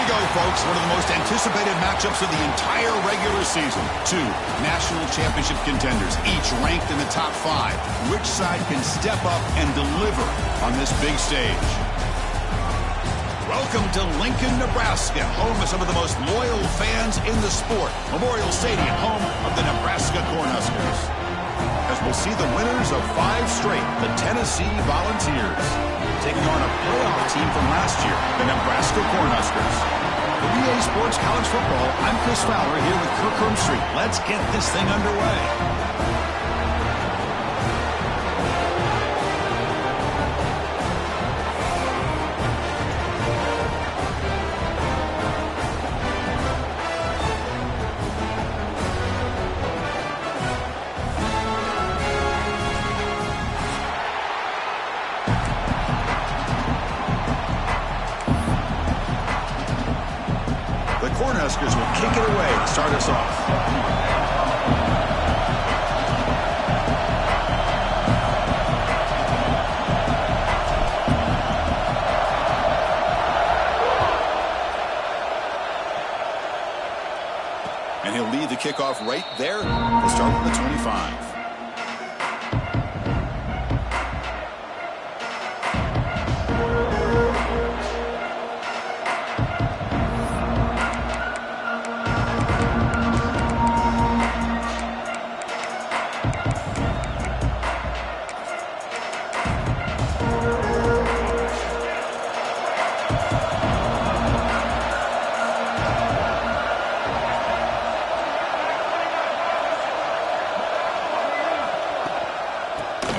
we go, folks. One of the most anticipated matchups of the entire regular season. Two national championship contenders, each ranked in the top 5. Which side can step up and deliver on this big stage? Welcome to Lincoln, Nebraska, home of some of the most loyal fans in the sport. Memorial Stadium, home of the Nebraska Cornhuskers. As we'll see the winners of 5 straight, the Tennessee Volunteers, taking on a playoff team from last year, the Nebraska Cornhuskers. For EA Sports College Football, I'm Chris Fowler here with Kirk Herbstreit. Let's get this thing underway. Cornhuskers will kick it away to start us off. And he'll lead the kickoff right there. We'll start with the 25.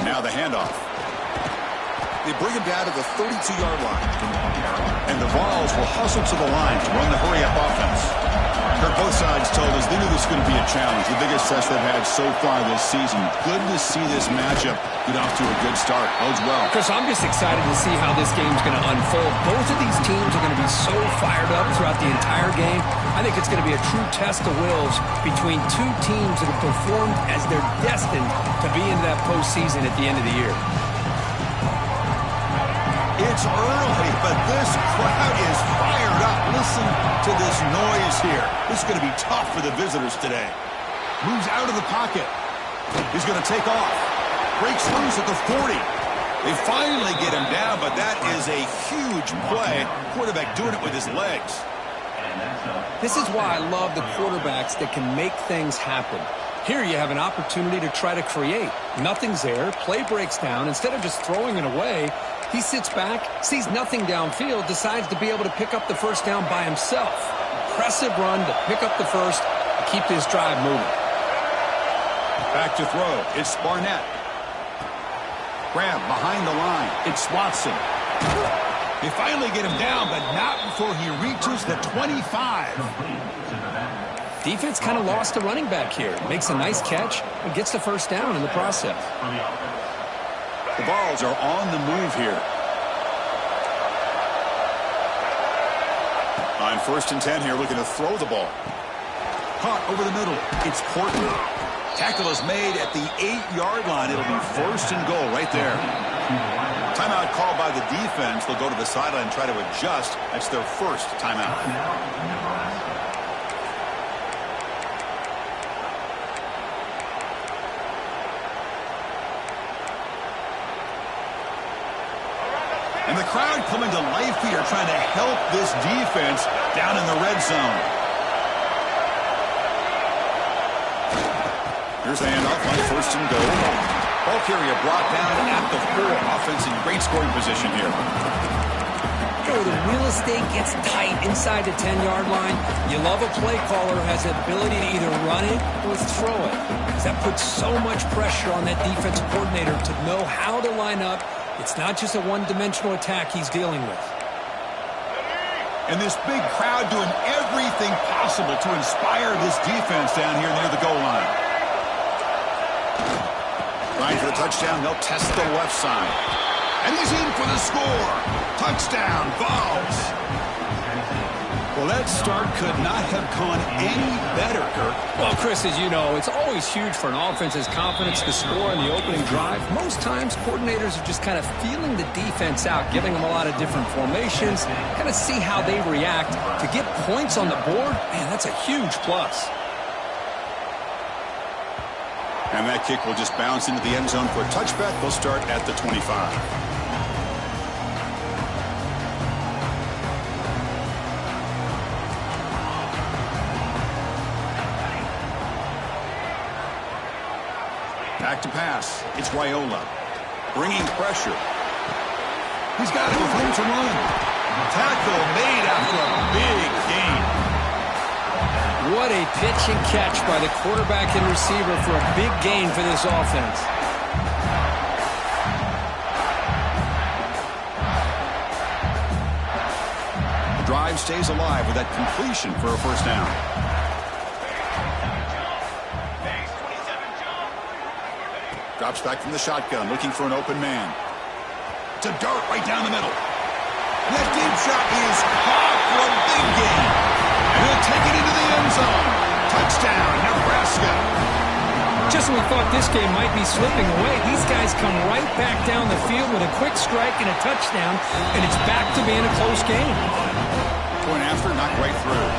Now the handoff. They bring him down to the 32-yard line. And the Vols will hustle to the line to run the hurry-up offense. Kirk, both sides told us they knew this was going to be a challenge. The biggest test they've had so far this season. Good to see this matchup get off to a good start. Bodes well. Chris, I'm just excited to see how this game's going to unfold. Both of these teams are going to be so fired up throughout the entire game. I think it's going to be a true test of wills between two teams that have performed as they're destined to be into that postseason at the end of the year. It's early, but this crowd is fired up. Listen to this noise here. This is going to be tough for the visitors today. Moves out of the pocket. He's going to take off. Breaks loose at the 40. They finally get him down, but that is a huge play. Quarterback doing it with his legs. This is why I love the quarterbacks that can make things happen. Here you have an opportunity to try to create. Nothing's there. Play breaks down. Instead of just throwing it away, he sits back, sees nothing downfield, decides to be able to pick up the first down by himself. Impressive run to pick up the first and keep this drive moving. Back to throw. It's Barnett. Grab behind the line. It's Watson. They finally get him down, but not before he reaches the 25. Defense kind of lost a running back here. Makes a nice catch and gets the first down in the process. The Vols are on the move here. On 1st and 10 here, looking to throw the ball. Caught over the middle. It's Portland. Tackle is made at the 8-yard line. It'll be 1st and goal right there. Timeout called by the defense. They'll go to the sideline and try to adjust. That's their first timeout. And the crowd coming to life here, trying to help this defense down in the red zone. Here's the handoff on 1st and goal. Ball carrier brought down at the 4. Offense in great scoring position here. The real estate gets tight inside the 10-yard line. You love a play caller who has the ability to either run it or throw it. Because that puts so much pressure on that defensive coordinator to know how to line up. It's not just a one-dimensional attack he's dealing with. And this big crowd doing everything possible to inspire this defense down here near the goal line. Trying for the touchdown, they'll test the left side. And he's in for the score. Touchdown, Vols. Well, that start could not have gone any better, Kirk. Well, Chris, as you know, it's always huge for an offense's confidence to score in the opening drive. Most times, coordinators are just kind of feeling the defense out, giving them a lot of different formations, kind of see how they react. To get points on the board, man, that's a huge plus. And that kick will just bounce into the end zone for a touchback. They'll start at the 25. Back to pass. It's Raiola. Bringing pressure. He's got it with room to run. Tackle made after a big gain. What a pitch and catch by the quarterback and receiver for a big gain for this offense. The drive stays alive with that completion for a first down. Drops back from the shotgun, looking for an open man. It's a dart right down the middle. And that deep shot is caught for a big gain. And he'll take it into the end zone. Touchdown, Nebraska. Just when we thought this game might be slipping away, these guys come right back down the field with a quick strike and a touchdown, and it's back to being a close game. Point after, knocked right through.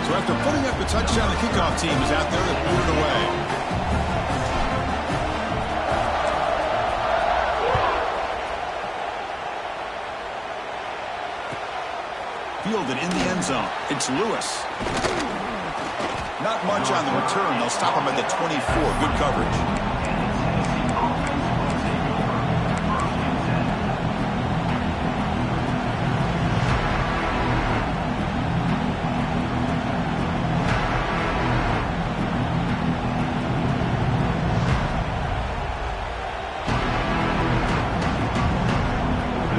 So after putting up the touchdown, the kickoff team is out there to boot it away. Fielded in the end zone. It's Lewis. Not much on the return. They'll stop him at the 24. Good coverage.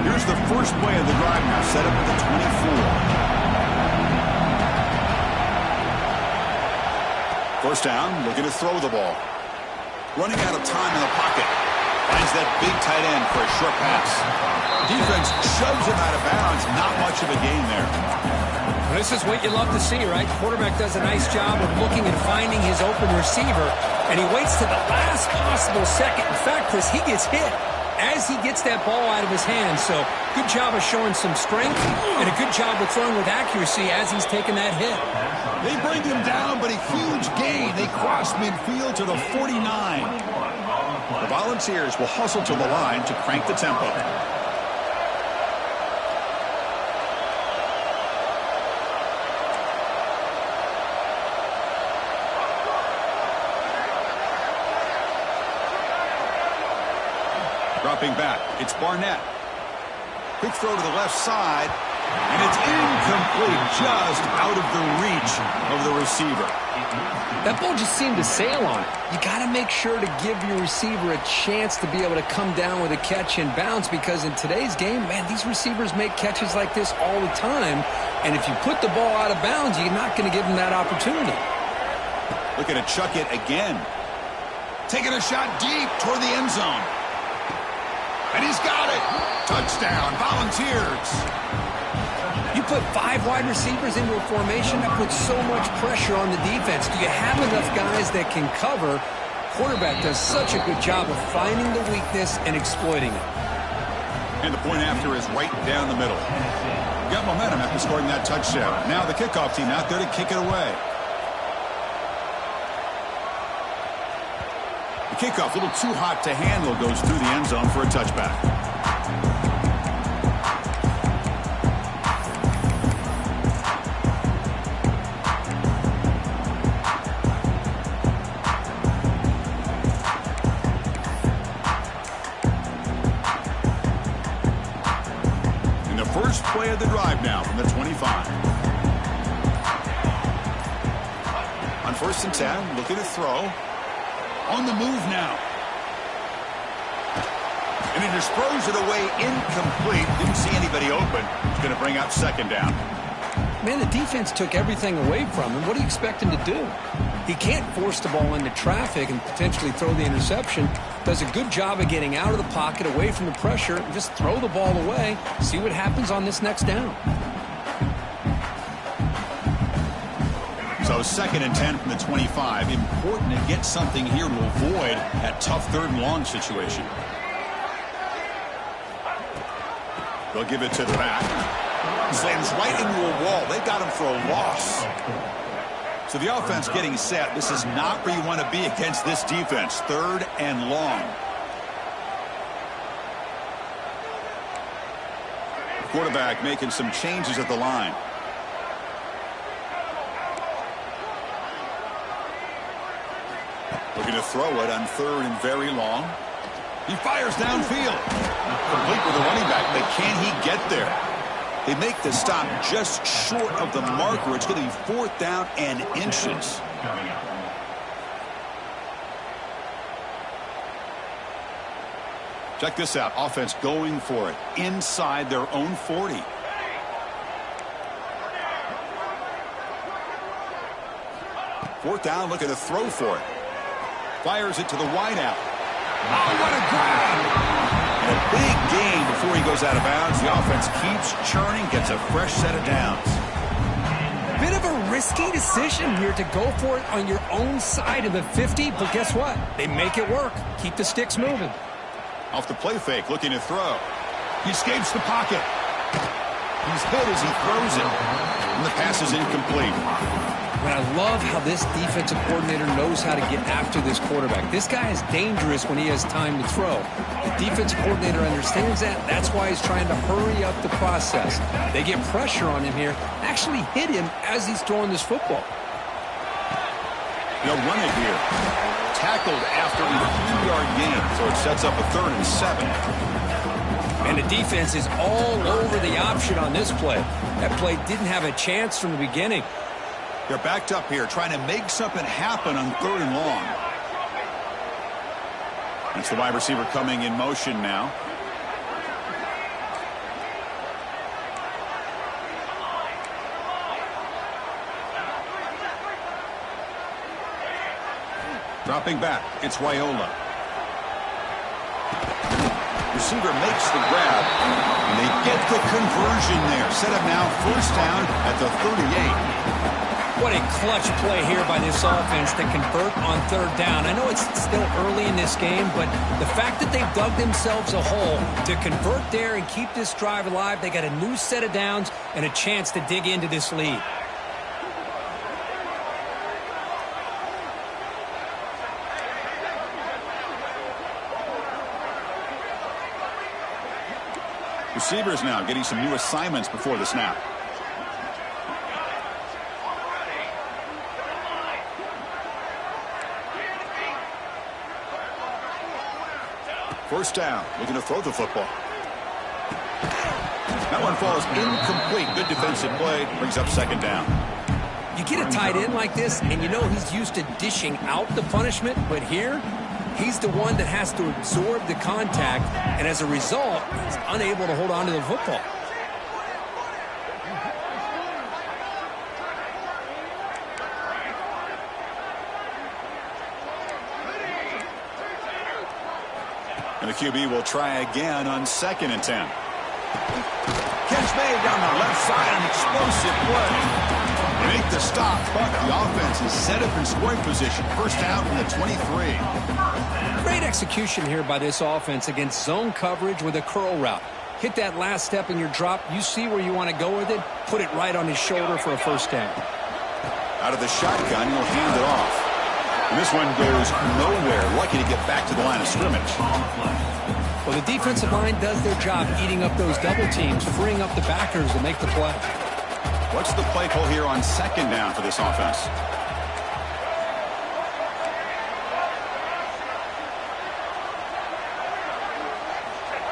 Here's the first play of the drive now, set up at the 24. First down, looking to throw the ball. Running out of time in the pocket. Finds that big tight end for a short pass. Defense shoves him out of bounds. Not much of a gain there. Well, this is what you love to see, right? The quarterback does a nice job of looking and finding his open receiver, and he waits to the last possible second. In fact, Chris, he gets hit as he gets that ball out of his hands. So good job of showing some strength and a good job of throwing with accuracy as he's taking that hit. They bring him down, but a huge gain. They cross midfield to the 49. The Volunteers will hustle to the line to crank the tempo. Dropping back, it's Barnett. Quick throw to the left side, and it's incomplete, just out of the reach of the receiver. That ball just seemed to sail on it. You got to make sure to give your receiver a chance to be able to come down with a catch and bounce, because in today's game, man, these receivers make catches like this all the time, and if you put the ball out of bounds, you're not going to give them that opportunity. Looking to chuck it again. Taking a shot deep toward the end zone. And he's got it. Touchdown, Volunteers. You put 5 wide receivers into a formation, that puts so much pressure on the defense. Do you have enough guys that can cover? Quarterback does such a good job of finding the weakness and exploiting it. And the point after is right down the middle. Got momentum after scoring that touchdown. Now the kickoff team out there to kick it away. The kickoff, a little too hot to handle, goes through the end zone for a touchback. And the first play of the drive now from the 25. On 1st and 10, looking to throw. On the move now. And he just throws it away incomplete. Didn't see anybody open. He's going to bring out second down. Man, the defense took everything away from him. What do you expect him to do? He can't force the ball into traffic and potentially throw the interception. Does a good job of getting out of the pocket, away from the pressure, and just throw the ball away. See what happens on this next down. So 2nd and 10 from the 25. Important to get something here to avoid that tough 3rd and long situation. They'll give it to the back. Slams right into a wall. They got him for a loss. So the offense getting set. This is not where you want to be against this defense. 3rd and long. The quarterback making some changes at the line. Looking to throw it on 3rd and very long. He fires downfield. Complete with the running back, but can he get there? They make the stop just short of the marker. It's going to be 4th down and inches. Check this out. Offense going for it inside their own 40. Fourth down, looking to throw for it. Fires it to the wideout. Oh, what a grab! And a big gain before he goes out of bounds. The offense keeps churning, gets a fresh set of downs. Bit of a risky decision here to go for it on your own side of the 50, but guess what? They make it work. Keep the sticks moving. Off the play fake, looking to throw. He escapes the pocket. He's hit as he throws it. And the pass is incomplete. And I love how this defensive coordinator knows how to get after this quarterback. This guy is dangerous when he has time to throw. The defensive coordinator understands that. That's why he's trying to hurry up the process. They get pressure on him here, actually hit him as he's throwing this football. They'll run it here. Tackled after a few-yard gain, so it sets up a 3rd and 7. And the defense is all over the option on this play. That play didn't have a chance from the beginning. They're backed up here, trying to make something happen on 3rd and long. That's the wide receiver coming in motion now. Dropping back, it's Raiola. Receiver makes the grab, and they get the conversion there. Set up now, 1st down at the 38. What a clutch play here by this offense to convert on 3rd down. I know it's still early in this game, but the fact that they've dug themselves a hole to convert there and keep this drive alive, they got a new set of downs and a chance to dig into this lead. Receivers now getting some new assignments before the snap. First down, looking to throw the football. That one falls incomplete. Good defensive play, brings up 2nd down. You get a tight end like this, and you know he's used to dishing out the punishment, but here, he's the one that has to absorb the contact, and as a result, he's unable to hold on to the football. And the QB will try again on 2nd and 10. Catch made down the left side, an explosive play. Make the stop, but the offense is set up in scoring position. 1st down from the 23. Great execution here by this offense against zone coverage with a curl route. Hit that last step in your drop. You see where you want to go with it. Put it right on his shoulder for a 1st down. Out of the shotgun, he'll hand it off. And this one goes nowhere. Lucky to get back to the line of scrimmage. Well, the defensive line does their job eating up those double teams, freeing up the backers to make the play. What's the play call here on 2nd down for this offense?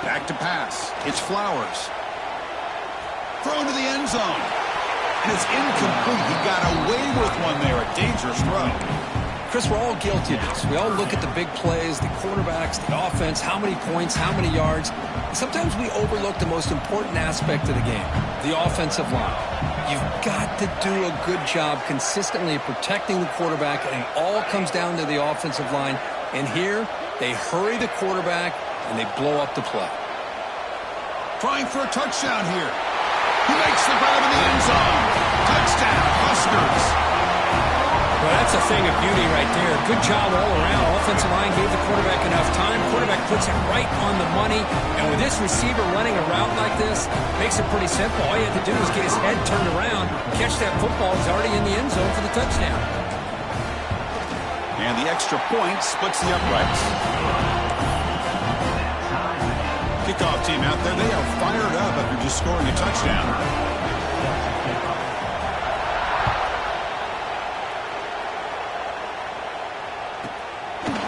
Back to pass. It's Flowers. Thrown to the end zone. And it's incomplete. He got away with one there. A dangerous throw. Chris, we're all guilty of this. We all look at the big plays, the quarterbacks, the offense, how many points, how many yards. Sometimes we overlook the most important aspect of the game, the offensive line. You've got to do a good job consistently protecting the quarterback, and it all comes down to the offensive line. And here, they hurry the quarterback, and they blow up the play. Trying for a touchdown here. He makes the grab in the end zone. Touchdown, Huskers. right there. Good job all around. Offensive line gave the quarterback enough time. Quarterback puts it right on the money. And with this receiver running a route like this, makes it pretty simple. All you have to do is get his head turned around, catch that football. He's already in the end zone for the touchdown. And the extra point splits the uprights. Kickoff team out there, they are fired up after just scoring a touchdown.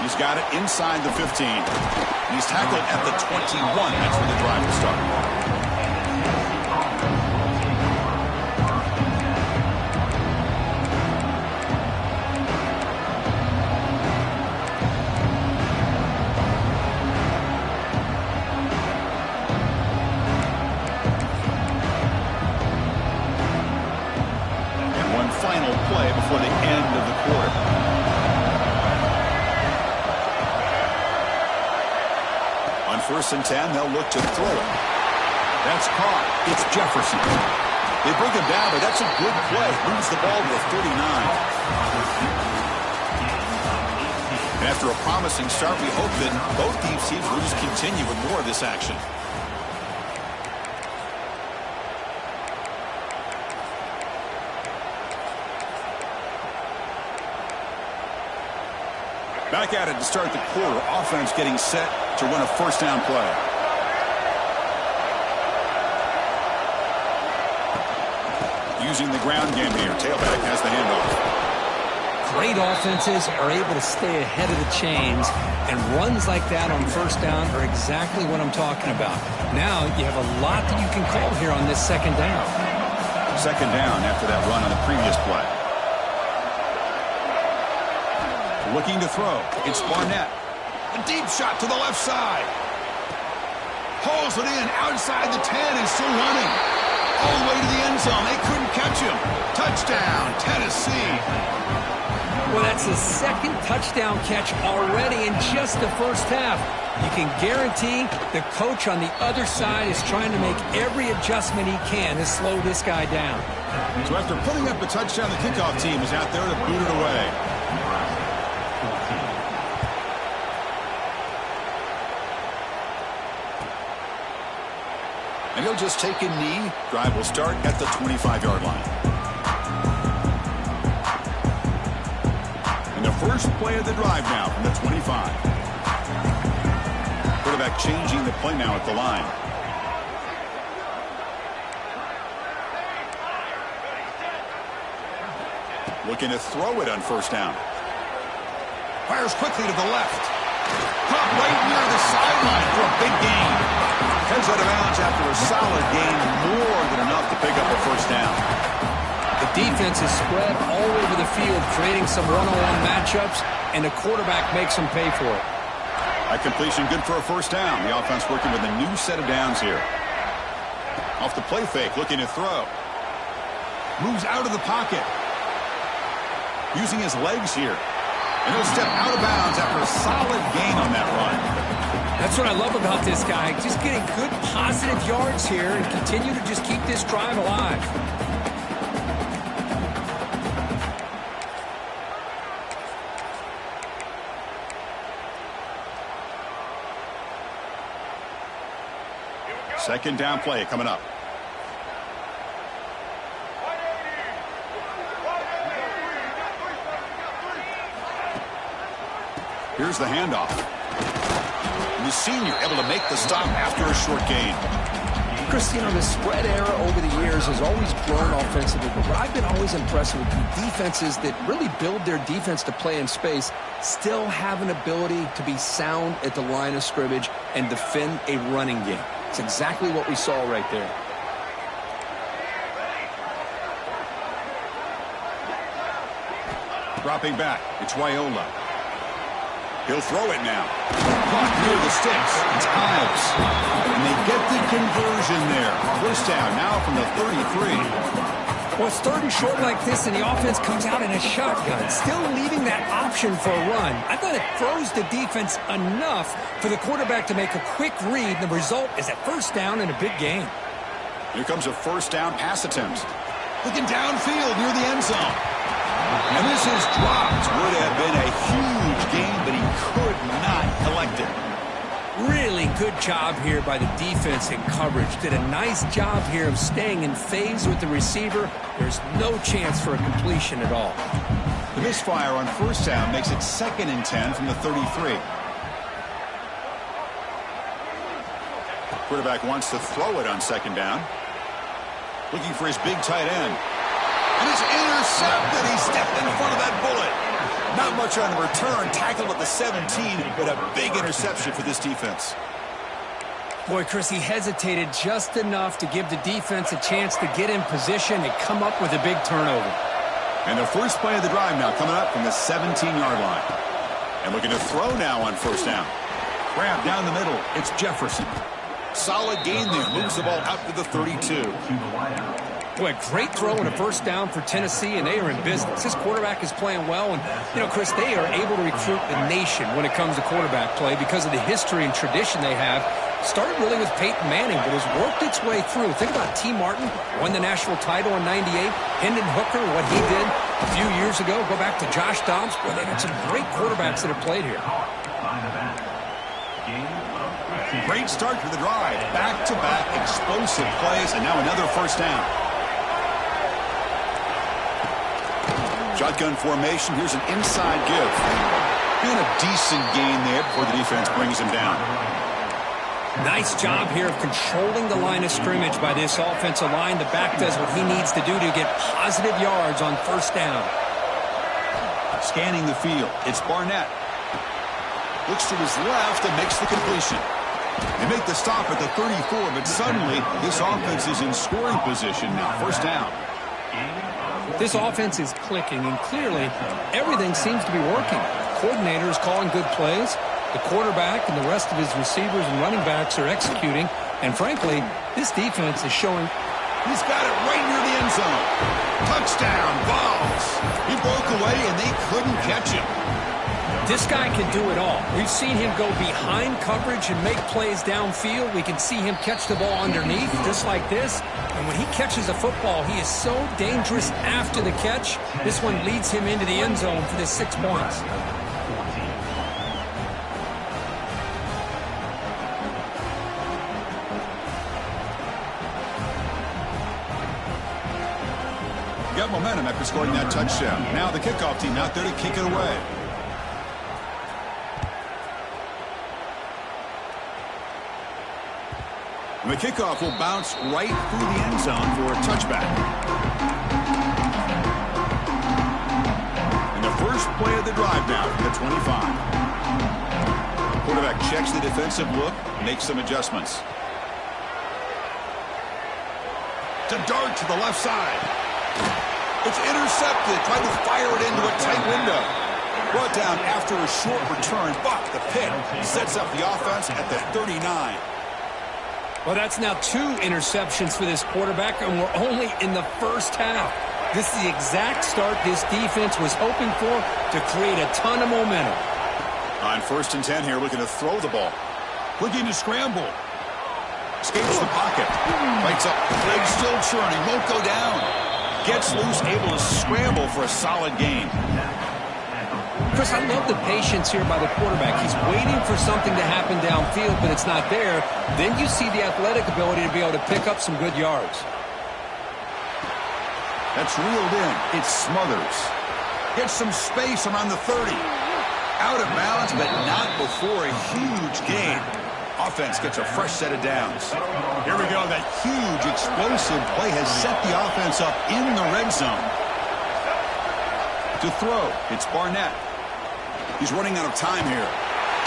He's got it inside the 15. He's tackled at the 21. That's where the drive will start. Final play before the end of the quarter. On 1st and 10, they'll look to throw it. That's caught. It's Jefferson. They bring him down, but that's a good play. Moves the ball to the 39. And after a promising start, we hope that both these teams will just continue with more of this action. Back at it to start the quarter. Offense getting set to run a 1st down play. Using the ground game here. Tailback has the handoff. Great offenses are able to stay ahead of the chains, and runs like that on 1st down are exactly what I'm talking about. Now you have a lot that you can call here on this 2nd down. 2nd down after that run on the previous play. Looking to throw. It's Barnett. A deep shot to the left side. Hauls it in outside the 10 and still running. All the way to the end zone. They couldn't catch him. Touchdown, Tennessee. Well, that's his 2nd touchdown catch already in just the 1st half. You can guarantee the coach on the other side is trying to make every adjustment he can to slow this guy down. So after putting up a touchdown, the kickoff team is out there to boot it away. And he'll just take a knee. Drive will start at the 25-yard line. And the first play of the drive now from the 25. Quarterback changing the play now at the line. Looking to throw it on 1st down. Fires quickly to the left. Caught right near the sideline for a big gain. Heads out of bounds after a solid gain, more than enough to pick up a 1st down. The defense is spread all over the field, creating some one-on-one matchups, and the quarterback makes them pay for it. That completion good for a 1st down. The offense working with a new set of downs here. Off the play fake, looking to throw. Moves out of the pocket. Using his legs here. And he'll step out of bounds after a solid gain on that run. That's what I love about this guy. Just getting good positive yards here and continue to just keep this drive alive. Second down play coming up. Here's the handoff. The senior able to make the stop after a short gain. Chris, you know, the spread era over the years has always grown offensively, but what I've been always impressed with defenses that really build their defense to play in space still have an ability to be sound at the line of scrimmage and defend a running game. It's exactly what we saw right there. Dropping back, it's Wyola. He'll throw it now. Caught near the sticks. It's Ives. And they get the conversion there. 1st down now from the 33. Well, it's 30 short like this, and the offense comes out in a shotgun, still leaving that option for a run. I thought it throws the defense enough for the quarterback to make a quick read. The result is a 1st down and a big gain. Here comes a 1st down pass attempt. Looking downfield near the end zone. And this is dropped. Would have been a huge gain, but he could not collect it. Really good job here by the defense in coverage. Did a nice job here of staying in phase with the receiver. There's no chance for a completion at all. The misfire on first down makes it 2nd and 10 from the 33. Quarterback wants to throw it on 2nd down. Looking for his big tight end. And it's intercepted. He stepped in front of that bullet. Not much on the return. Tackled at the 17, but a big interception for this defense. Boy, Chris, he hesitated just enough to give the defense a chance to get in position and come up with a big turnover. And the first play of the drive now coming up from the 17-yard line. And looking to throw now on first down. Grab down the middle. It's Jefferson. Solid gain there. Moves the ball out to the 32. Boy, great throw and a first down for Tennessee, and they are in business. This quarterback is playing well, and, you know, Chris, they are able to recruit the nation when it comes to quarterback play because of the history and tradition they have. Started really with Peyton Manning, but has worked its way through. Think about T. Martin, won the national title in '98. Hendon Hooker, what he did a few years ago. Go back to Josh Dobbs. Boy, they've had some great quarterbacks that have played here. Great start to the drive. Back-to-back explosive plays, and now another first down. Shotgun formation. Here's an inside give. And a decent gain there before the defense brings him down. Nice job here of controlling the line of scrimmage by this offensive line. The back does what he needs to do to get positive yards on first down. Scanning the field. It's Barnett. Looks to his left and makes the completion. They make the stop at the 34, but suddenly this offense is in scoring position now. First down. This offense is clicking, and clearly everything seems to be working. The coordinator is calling good plays. The quarterback and the rest of his receivers and running backs are executing. And frankly, this defense is showing. He's got it right near the end zone. Touchdown, Vols. He broke away, and they couldn't catch him. This guy can do it all. We've seen him go behind coverage and make plays downfield. We can see him catch the ball underneath, just like this. And when he catches a football, he is so dangerous after the catch. This one leads him into the end zone for the 6 points. Got momentum after scoring that touchdown. Now the kickoff team out there to kick it away. And the kickoff will bounce right through the end zone for a touchback. And the first play of the drive now from the 25. Quarterback checks the defensive look, makes some adjustments. To dart to the left side. It's intercepted. Tried to fire it into a tight window. Brought down after a short return, but the pick sets up the offense at the 39. Well, that's now 2 interceptions for this quarterback, and we're only in the first half. This is the exact start this defense was hoping for to create a ton of momentum. On 1st and 10 here, looking to throw the ball. Looking to scramble. Escapes the pocket. Lights up. Legs still churning. Won't go down. Gets loose, able to scramble for a solid gain. Chris, I love the patience here by the quarterback. He's waiting for something to happen downfield, but it's not there. Then you see the athletic ability to be able to pick up some good yards. That's reeled in. It smothers. Gets some space around the 30. Out of bounds, but not before a huge gain. Offense gets a fresh set of downs. Here we go. That huge explosive play has set the offense up in the red zone. To throw, it's Barnett. He's running out of time here.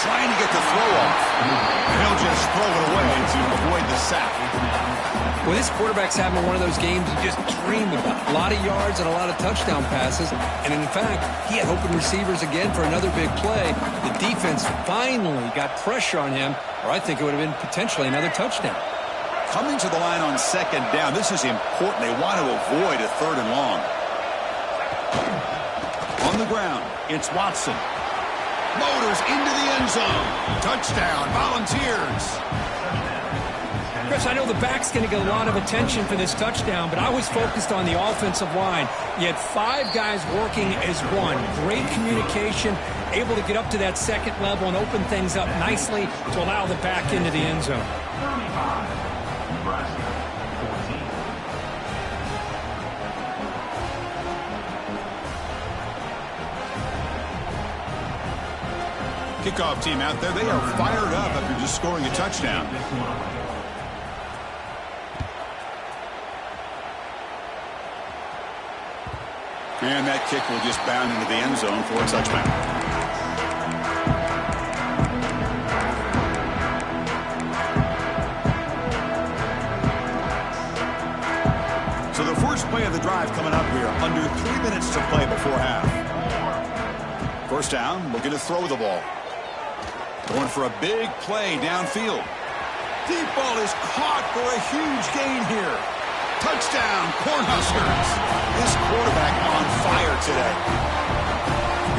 Trying to get the throw off. And he'll just throw it away to avoid the sack. Well, this quarterback's having one of those games you just dream about. A lot of yards and a lot of touchdown passes. And in fact, he had open receivers again for another big play. The defense finally got pressure on him, or I think it would have been potentially another touchdown. Coming to the line on 2nd down. This is important. They want to avoid a 3rd and long. On the ground, it's Watson. Motors into the end zone. Touchdown, Volunteers. Chris, I know the back's going to get a lot of attention for this touchdown, but I was focused on the offensive line. You had 5 guys working as one. Great communication, able to get up to that second level and open things up nicely to allow the back into the end zone. Kickoff team out there, they are fired up after just scoring a touchdown. And that kick will just bound into the end zone for a touchback. So the first play of the drive coming up here, under 3 minutes to play before half. First down, looking to throw the ball. Going for a big play downfield. Deep ball is caught for a huge gain here. Touchdown, Cornhuskers. This quarterback on fire today.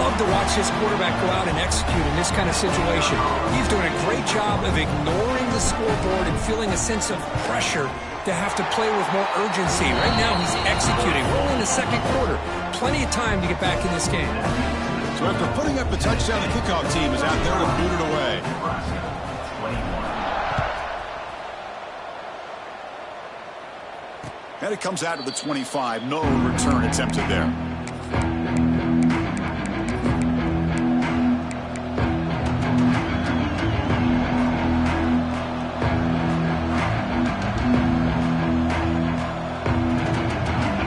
Love to watch this quarterback go out and execute in this kind of situation. He's doing a great job of ignoring the scoreboard and feeling a sense of pressure to have to play with more urgency. Right now, he's executing. We're only in the second quarter. Plenty of time to get back in this game. So after putting up the touchdown, the kickoff team is out there to boot it away. And it comes out of the 25. No return attempted there.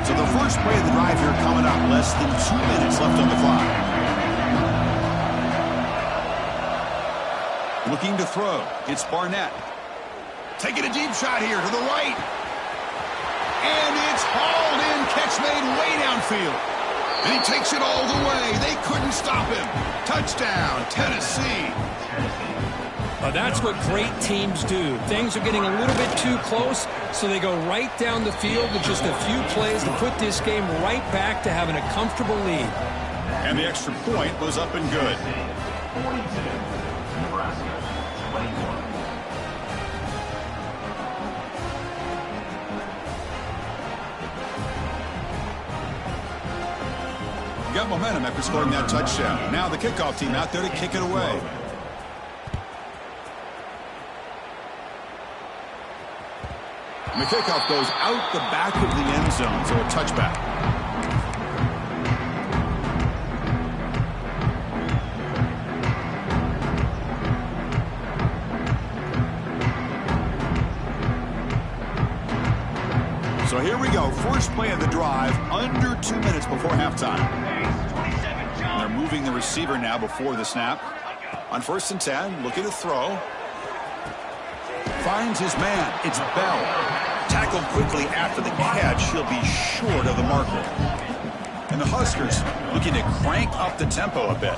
So the first play of the drive here coming up. Less than 2 minutes left on the clock. Looking to throw. It's Barnett. Taking a deep shot here to the right. And it's hauled in. Catch made way downfield. And he takes it all the way. They couldn't stop him. Touchdown, Tennessee. That's what great teams do. Things are getting a little bit too close, so they go right down the field with just a few plays to put this game right back to having a comfortable lead. And the extra point was up and good. Got momentum after scoring that touchdown. Now the kickoff team out there to kick it away. And the kickoff goes out the back of the end zone, so a touchback. So here we go. First play of the drive, under 2 minutes before halftime. And they're moving the receiver now before the snap. On 1st and 10, looking to throw. Finds his man. It's Bell. Tackled quickly after the catch. He'll be short of the marker. And the Huskers looking to crank up the tempo a bit.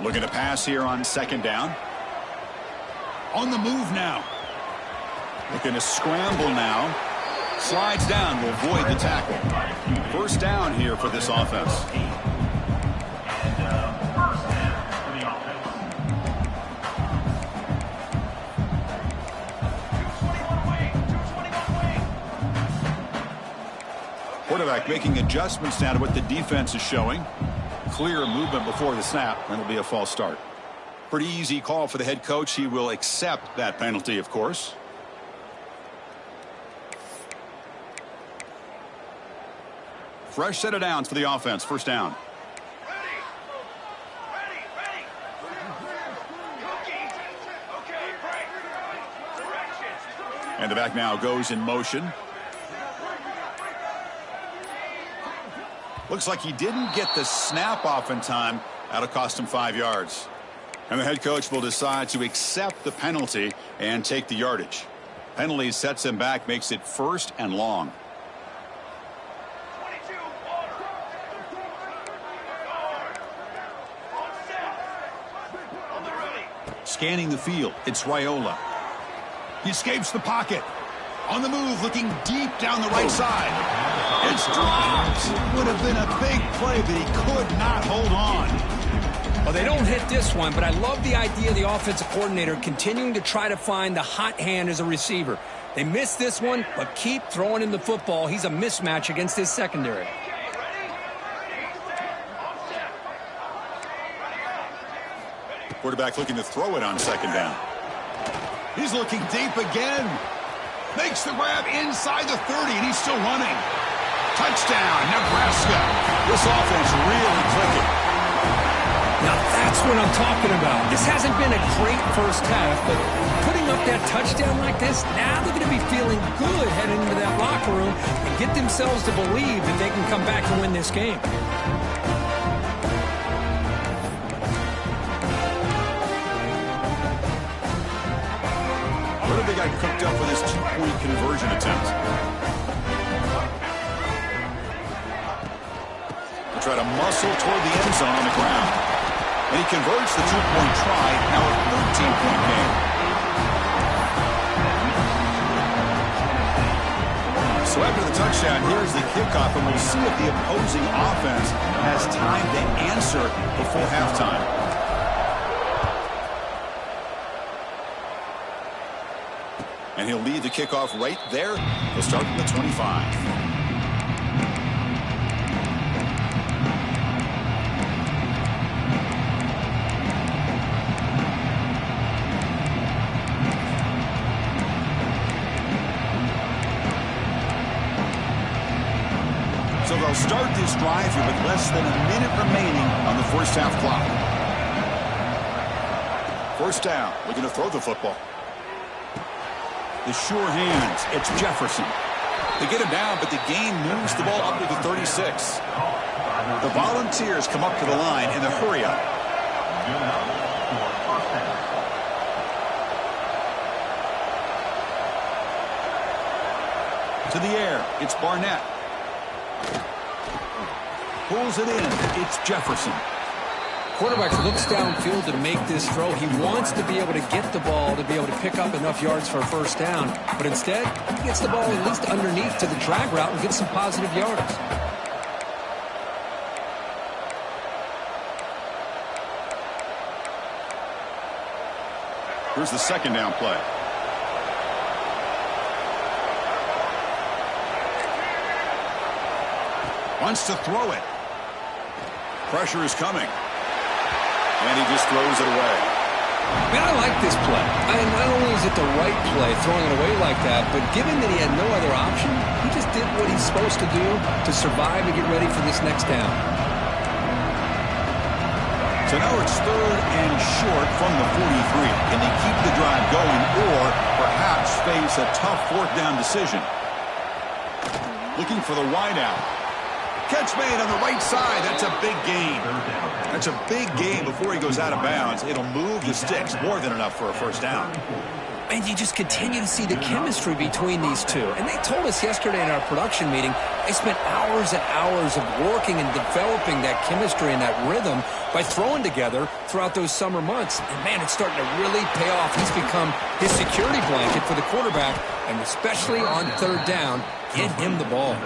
Looking to pass here on 2nd down. On the move now. Looking to scramble now. Slides down, will avoid the tackle. First down here for this offense. Quarterback making adjustments now to what the defense is showing. Clear movement before the snap, and it'll be a false start. Pretty easy call for the head coach. He will accept that penalty, of course. Fresh set of downs for the offense. First down. And the back now goes in motion. Looks like he didn't get the snap off in time. That'll cost him 5 yards. And the head coach will decide to accept the penalty and take the yardage. Penalty sets him back, makes it 1st and long. Scanning the field, it's Raiola. He escapes the pocket. On the move, looking deep down the right side. It's dropped. Would have been a big play, but he could not hold on. Well, they don't hit this one, but I love the idea of the offensive coordinator continuing to try to find the hot hand as a receiver. They missed this one, but keep throwing him the football. He's a mismatch against his secondary. Quarterback looking to throw it on second down. He's looking deep again. Makes the grab inside the 30, and he's still running. Touchdown, Nebraska. This offense really clicking. Now that's what I'm talking about. This hasn't been a great first half, but putting up that touchdown like this, now they're going to be feeling good heading into that locker room and get themselves to believe that they can come back and win this game. What have they got cooked up for this two-point conversion attempt? They try to muscle toward the end zone on the ground. And he converts the two-point try, now a 13-point game. So after the touchdown, here's the kickoff, and we'll see if the opposing offense has time to answer before halftime. And he'll lead the kickoff right there. He'll start from the 25. So they'll start this drive here with less than a minute remaining on the first half clock. First down, looking to throw the football. The sure hands, it's Jefferson. They get him down, but the gain moves the ball up to the 36. The Volunteers come up to the line in the hurry up. To the air, it's Barnett. Pulls it in, it's Jefferson. Quarterback looks downfield to make this throw. He wants to be able to get the ball to be able to pick up enough yards for a first down. But instead, he gets the ball at least underneath to the drag route and gets some positive yards. Here's the second down play. Wants to throw it. Pressure is coming. And he just throws it away. Man, I like this play. Not only is it the right play, throwing it away like that, but given that he had no other option, he just did what he's supposed to do to survive and get ready for this next down. So now it's third and short from the 43. Can they keep the drive going or perhaps face a tough fourth down decision? Looking for the wideout. Catch made on the right side. That's a big gain. That's a big gain before he goes out of bounds. It'll move the sticks, more than enough for a first down. And you just continue to see the chemistry between these two. And they told us yesterday in our production meeting, they spent hours and hours of working and developing that chemistry and that rhythm by throwing together throughout those summer months. And, man, it's starting to really pay off. He's become his security blanket for the quarterback, and especially on third down, get him the ball.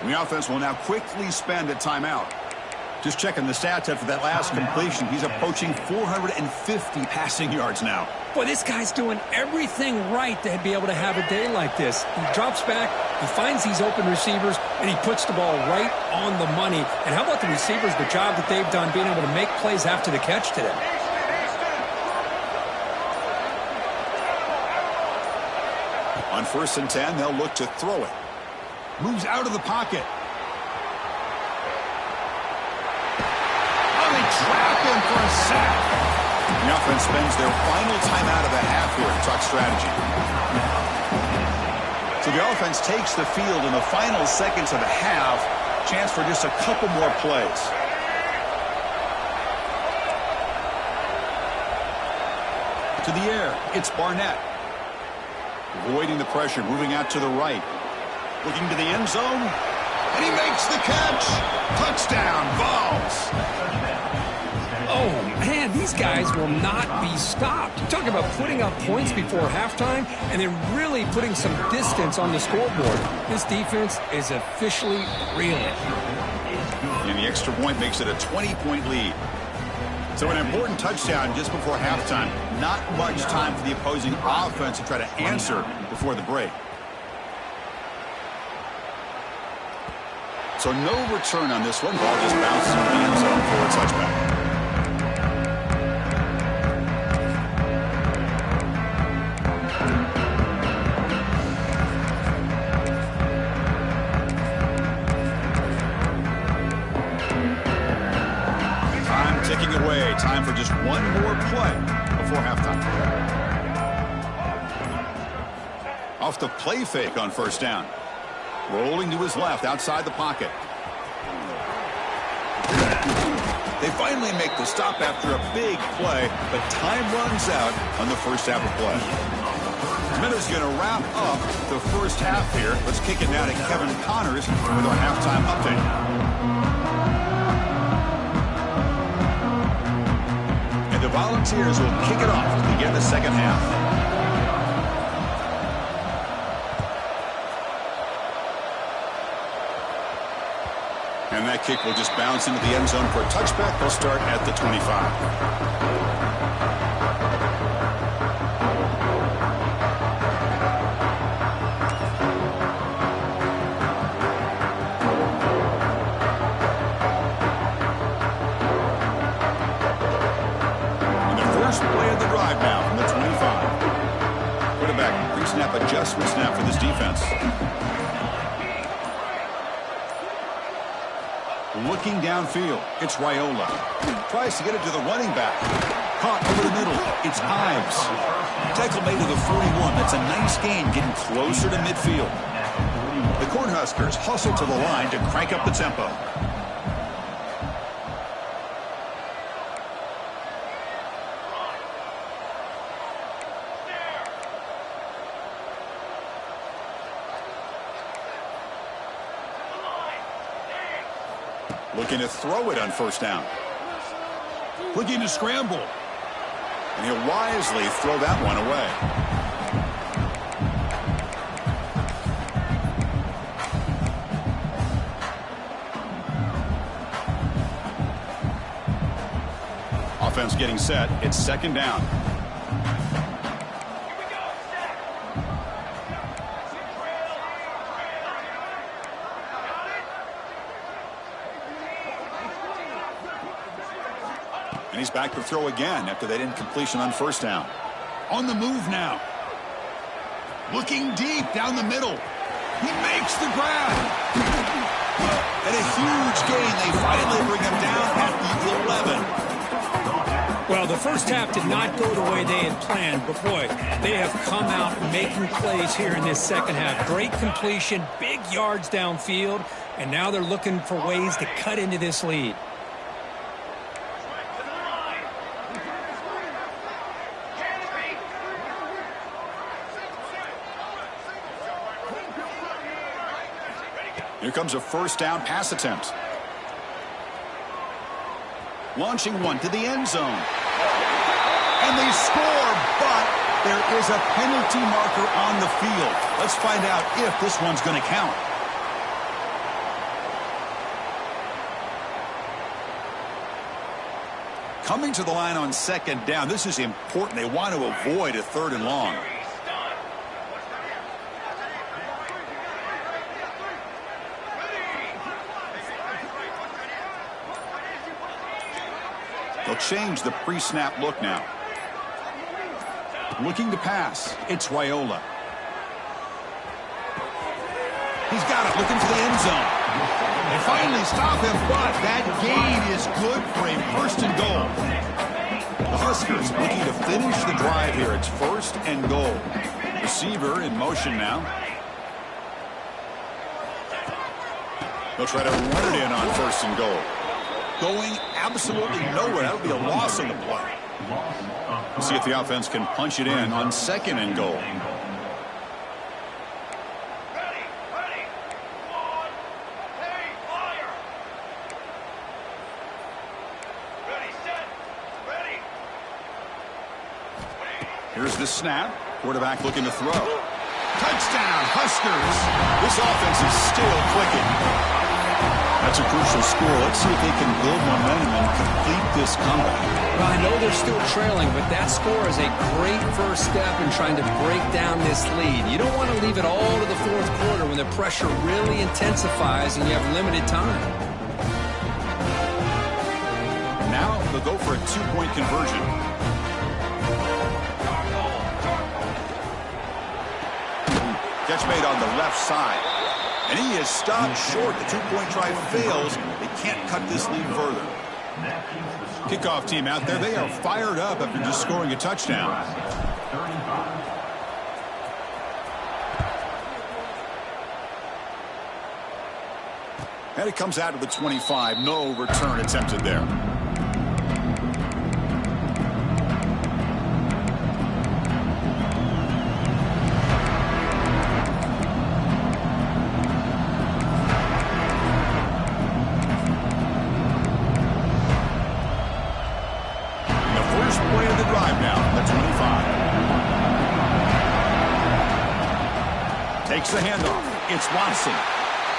The offense will now quickly spend a timeout. Just checking the stats after that last completion. He's approaching 450 passing yards now. Boy, this guy's doing everything right to be able to have a day like this. He drops back, he finds these open receivers, and he puts the ball right on the money. And how about the receivers, the job that they've done being able to make plays after the catch today? On 1st and 10, they'll look to throw it. Moves out of the pocket. Oh, they trap him for a sack. The offense spends their final timeout of the half here to talk strategy. So the offense takes the field in the final seconds of the half. Chance for just a couple more plays. To the air, it's Barnett. Avoiding the pressure, moving out to the right. Looking to the end zone, and he makes the catch. Touchdown, Vols. Oh, man, these guys will not be stopped. You talk about putting up points before halftime and then really putting some distance on the scoreboard. This defense is officially reeling. And the extra point makes it a 20-point lead. So an important touchdown just before halftime. Not much time for the opposing offense to try to answer before the break. So no return on this one. Ball just bounces into the end zone for a touchback. Ticking away. Time for just one more play before halftime. Off the play fake on first down. Rolling to his left outside the pocket. They finally make the stop after a big play, but time runs out on the first half of play. Minutes going to wrap up the first half here. Let's kick it now to Kevin Connors with our halftime update. The Volunteers will kick it off to begin the second half. And that kick will just bounce into the end zone for a touchback. They'll start at the 25. Snap adjustment snap for this defense. Looking downfield, it's Raiola. Tries to get it to the running back. Caught over the middle, it's Ives. Tackle made to the 41. That's a nice gain, getting closer to midfield. The Cornhuskers hustle to the line to crank up the tempo. Looking to throw it on first down. Looking to scramble. And he'll wisely throw that one away. Offense getting set. It's second down. And he's back to throw again after that incompletion on first down. On the move now. Looking deep down the middle. He makes the grab. And a huge gain. They finally bring him down at the 11. Well, the first half did not go the way they had planned, but boy, they have come out making plays here in this second half. Great completion, big yards downfield, and now they're looking for ways to cut into this lead. Here comes a first down pass attempt. Launching one to the end zone. And they score, but there is a penalty marker on the field. Let's find out if this one's going to count. Coming to the line on second down. This is important. They want to avoid a third and long. They'll change the pre-snap look now. Looking to pass. It's Raiola. He's got it. Looking for the end zone. They finally stop him, but that gain is good for a first and goal. The Huskers looking to finish the drive here. It's first and goal. Receiver in motion now. They'll try to run it in on first and goal. Going absolutely nowhere. That would be a loss on the play. We'll see if the offense can punch it in on second and goal. Here's the snap. Quarterback looking to throw. Touchdown, Huskers. This offense is still clicking. That's a crucial score. Let's see if they can build momentum and complete this comeback. Well, I know they're still trailing, but that score is a great first step in trying to break down this lead. You don't want to leave it all to the fourth quarter when the pressure really intensifies and you have limited time. Now they'll go for a two-point conversion. Catch made on the left side. And he is stopped short. The two-point try fails. They can't cut this lead further. Kickoff team out there. They are fired up after just scoring a touchdown. And it comes out to the 25. No return attempted there. Takes the handoff. It's Watson.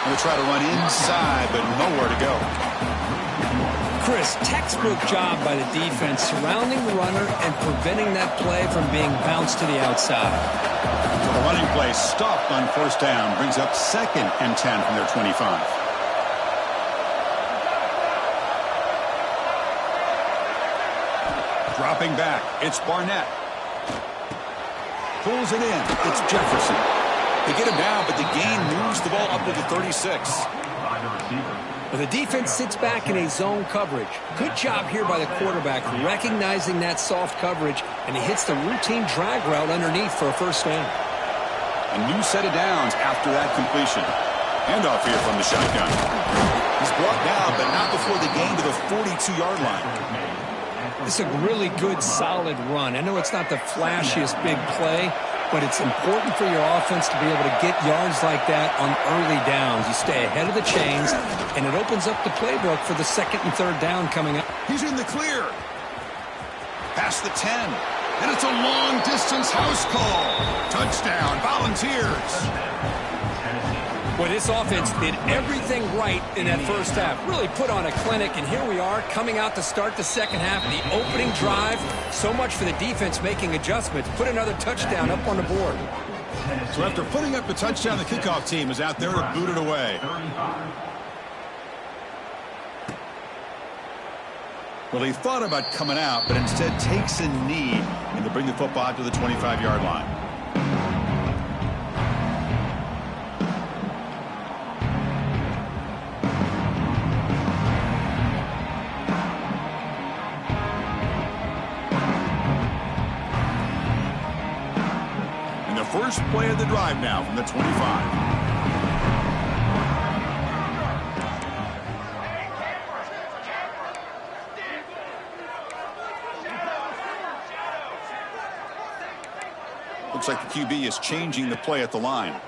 Going to try to run inside, but nowhere to go. Chris, textbook job by the defense surrounding the runner and preventing that play from being bounced to the outside. So the running play stopped on first down. Brings up 2nd and 10 from their 25. Dropping back. It's Barnett. Pulls it in. It's Jefferson. They get him down, but the gain moves the ball up to the 36. Well, the defense sits back in a zone coverage. Good job here by the quarterback recognizing that soft coverage, and he hits the routine drag route underneath for a first down. A new set of downs after that completion. Handoff here from the shotgun. He's brought down, but not before the gain to the 42-yard line. It's a really good, solid run. I know it's not the flashiest big play, but it's important for your offense to be able to get yards like that on early downs. You stay ahead of the chains, and it opens up the playbook for the 2nd and 3rd down coming up. He's in the clear. Past the 10. And it's a long-distance house call. Touchdown, Volunteers. Well, this offense did everything right in that first half. Really put on a clinic, and here we are coming out to start the second half. The opening drive, so much for the defense making adjustments. Put another touchdown up on the board. So after putting up the touchdown, the kickoff team is out there to boot it away. Well, he thought about coming out, but instead takes a knee, and they bring the football out to the 25-yard line. First play of the drive now from the 25. Looks like the QB is changing the play at the line.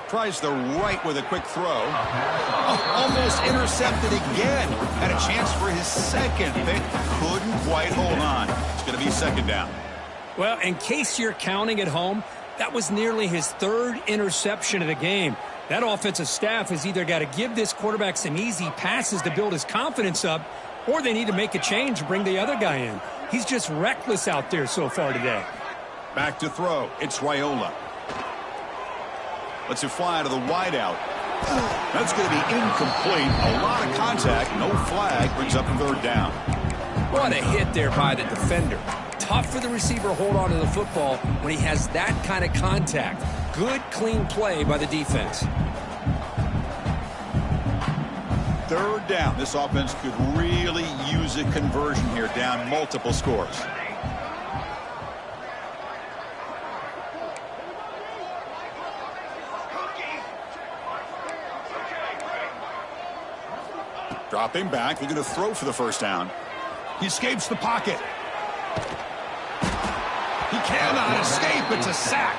Tries the right with a quick throw. Oh, almost intercepted again. Had a chance for his second, but couldn't quite hold on. It's going to be 2nd down. Well, in case you're counting at home, that was nearly his 3rd interception of the game. That offensive staff has either got to give this quarterback some easy passes to build his confidence up, or they need to make a change and bring the other guy in. He's just reckless out there so far today. Back to throw. It's Raiola. Lets it fly to the wideout. That's going to be incomplete. A lot of contact. No flag. Brings up 3rd down. What a hit there by the defender. Tough for the receiver to hold on to the football when he has that kind of contact. Good, clean play by the defense. 3rd down. This offense could really use a conversion here, down multiple scores. Dropping back, looking to throw for the first down. He escapes the pocket. He cannot escape. It's a sack.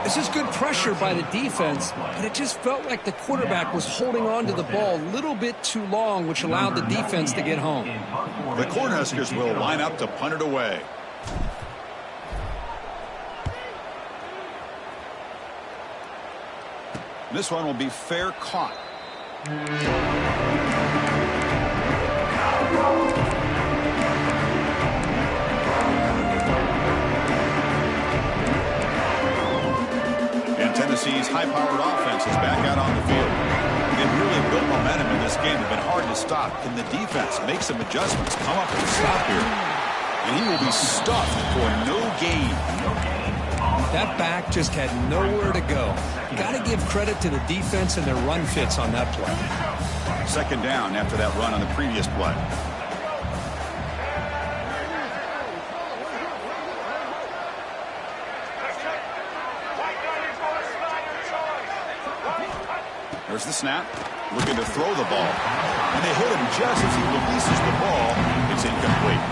This is good pressure by the defense, but it just felt like the quarterback was holding on to the ball a little bit too long, which allowed the defense to get home. The Cornhuskers will line up to punt it away. This one will be fair caught. And Tennessee's high-powered offense is back out on the field. They've really built momentum in this game. They've been hard to stop. Can the defense make some adjustments, come up with a stop here? And he will be stuffed for no gain. That back just had nowhere to go. Got to give credit to the defense and their run fits on that play. Second down after that run on the previous play. There's the snap. Looking to throw the ball. And they hit him just as he releases the ball. It's incomplete.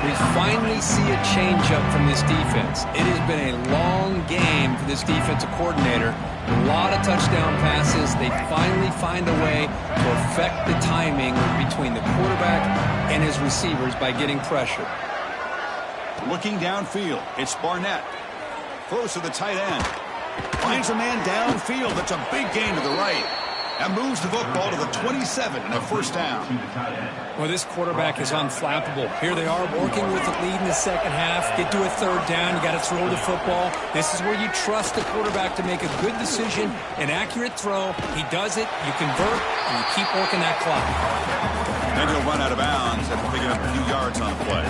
We finally see a change-up from this defense. It has been a long game for this defensive coordinator. A lot of touchdown passes. They finally find a way to affect the timing between the quarterback and his receivers by getting pressure. Looking downfield, it's Barnett. Throws to the tight end. Finds a man downfield. That's a big gain to the right. And moves the football to the 27 and a first down. Well, this quarterback is unflappable. Here they are working with the lead in the second half. Get to a third down. You got to throw the football. This is where you trust the quarterback to make a good decision, an accurate throw. He does it. You convert, and you keep working that clock. Then he'll run out of bounds after picking up a few yards on the play.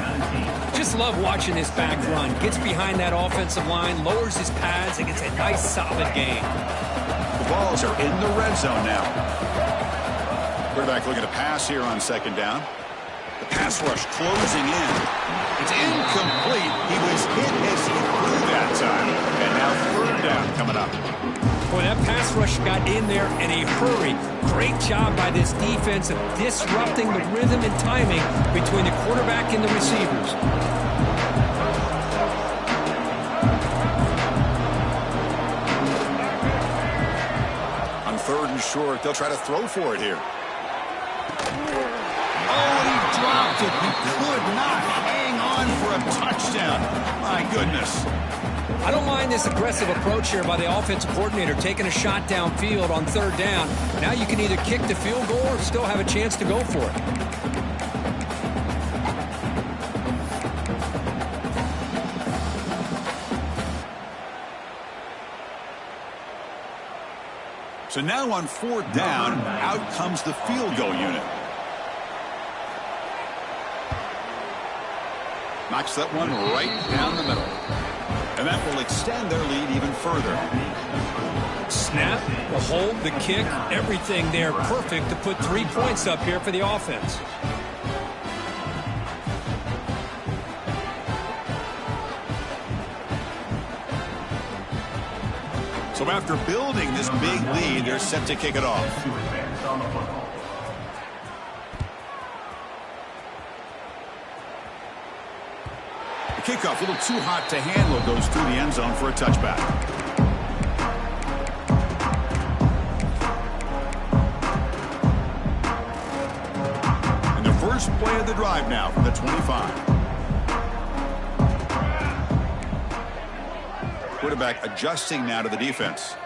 Just love watching this back run. Gets behind that offensive line, lowers his pads, and gets a nice, solid gain. The balls are in the red zone now. Quarterback looking to pass here on second down. The pass rush closing in. It's incomplete. He was hit as he threw that time. And now third down coming up. Boy, that pass rush got in there in a hurry. Great job by this defense of disrupting the rhythm and timing between the quarterback and the receivers. On third and short, they'll try to throw for it here. Oh, he dropped it. He could not hang on for a touchdown. My goodness. I don't mind this aggressive approach here by the offensive coordinator, taking a shot downfield on third down. Now you can either kick the field goal or still have a chance to go for it. So now on fourth down, out comes the field goal unit. Knocks that one right down the middle. And that will extend their lead even further. Snap, the hold, the kick, everything there perfect to put 3 points up here for the offense. So after building this big lead, they're set to kick it off. Kickoff, a little too hot to handle, goes through the end zone for a touchback. And the first play of the drive now from the 25. Quarterback adjusting now to the defense.